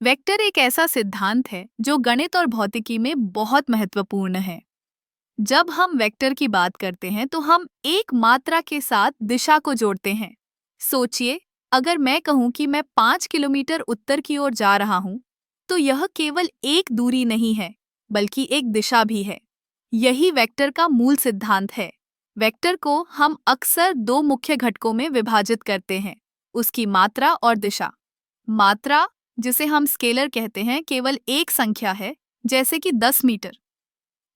Vector एक ऐसा सिद्धांत है जो गणित और भौतिकी में बहुत महत्वपूर्ण है। जब हम वेक्टर की बात करते हैं तो हम एक मात्रा के साथ दिशा को जोड़ते हैं। सोचिए, अगर मैं कहूं कि मैं 5 किलोमीटर उत्तर की ओर जा रहा हूं, तो यह केवल एक दूरी नहीं है, बल्कि एक दिशा भी है। यही वेक्टर का मूल सिद्धांत है। वेक्टर को हम अक्सर दो मुख्य घटकों में विभाजित करते हैं, उसकी मात्रा और दिशा। मात्रा, जिसे हम स्केलर कहते हैं, केवल एक संख्या है, जैसे कि 10 मीटर।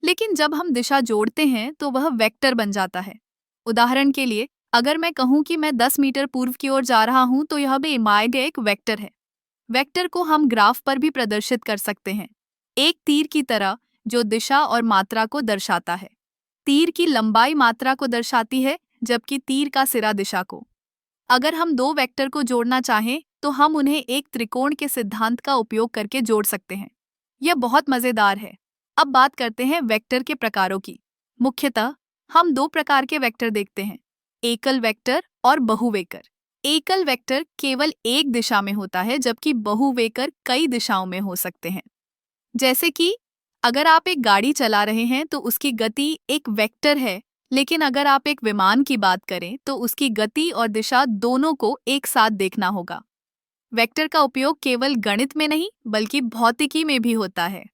लेकिन जब हम दिशा जोड़ते हैं तो वह वेक्टर बन जाता है। उदाहरण के लिए, अगर मैं कहूं कि मैं 10 मीटर पूर्व की ओर जा रहा हूं, तो यह भी एक वेक्टर है। वेक्टर को हम ग्राफ पर भी प्रदर्शित कर सकते हैं, एक तीर की तरह जो दिशा और मात्रा को दर्शाता है। तीर की लंबाई मात्रा को दर्शाती है, जबकि तीर का सिरा दिशा को। अगर हम दो वेक्टर को जोड़ना चाहें तो हम उन्हें एक त्रिकोण के सिद्धांत का उपयोग करके जोड़ सकते हैं। यह बहुत मजेदार है। अब बात करते हैं वेक्टर के प्रकारों की। मुख्यतः हम दो प्रकार के वेक्टर देखते हैं, एकल वेक्टर और बहुवेकर। एकल वेक्टर केवल एक दिशा में होता है, जबकि बहुवेकर कई दिशाओं में हो सकते हैं। जैसे कि अगर आप एक गाड़ी चला रहे हैं तो उसकी गति एक वेक्टर है, लेकिन अगर आप एक विमान की बात करें तो उसकी गति और दिशा दोनों को एक साथ देखना होगा। वेक्टर का उपयोग केवल गणित में नहीं, बल्कि भौतिकी में भी होता है।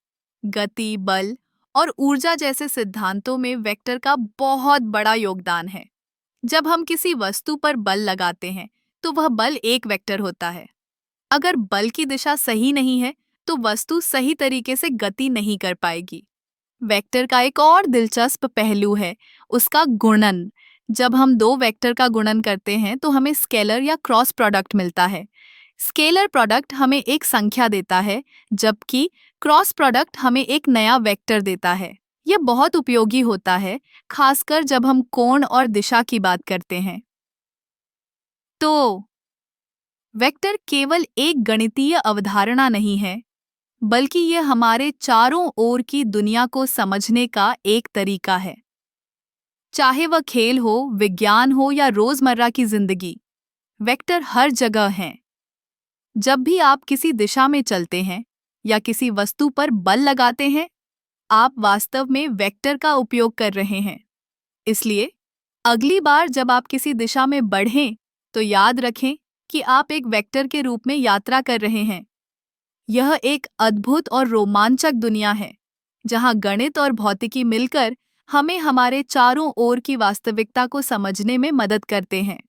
गति, बल और ऊर्जा जैसे सिद्धांतों में वेक्टर का बहुत बड़ा योगदान है। जब हम किसी वस्तु पर बल लगाते हैं तो वह बल एक वेक्टर होता है। अगर बल की दिशा सही नहीं है तो वस्तु सही तरीके से गति नहीं कर पाएगी। वेक्टर का एक और दिलचस्प पहलू है उसका गुणन। जब हम दो वेक्टर का गुणन करते हैं तो हमें स्केलर या क्रॉस प्रोडक्ट मिलता है। स्केलर प्रोडक्ट हमें एक संख्या देता है, जबकि क्रॉस प्रोडक्ट हमें एक नया वेक्टर देता है। यह बहुत उपयोगी होता है, खासकर जब हम कोण और दिशा की बात करते हैं। तो वेक्टर केवल एक गणितीय अवधारणा नहीं है, बल्कि यह हमारे चारों ओर की दुनिया को समझने का एक तरीका है। चाहे वह खेल हो, विज्ञान हो या रोजमर्रा की जिंदगी, वेक्टर हर जगह हैं। जब भी आप किसी दिशा में चलते हैं या किसी वस्तु पर बल लगाते हैं, आप वास्तव में वेक्टर का उपयोग कर रहे हैं। इसलिए अगली बार जब आप किसी दिशा में बढ़ें, तो याद रखें कि आप एक वेक्टर के रूप में यात्रा कर रहे हैं। यह एक अद्भुत और रोमांचक दुनिया है, जहां गणित और भौतिकी मिलकर हमें हमारे चारों ओर की वास्तविकता को समझने में मदद करते हैं।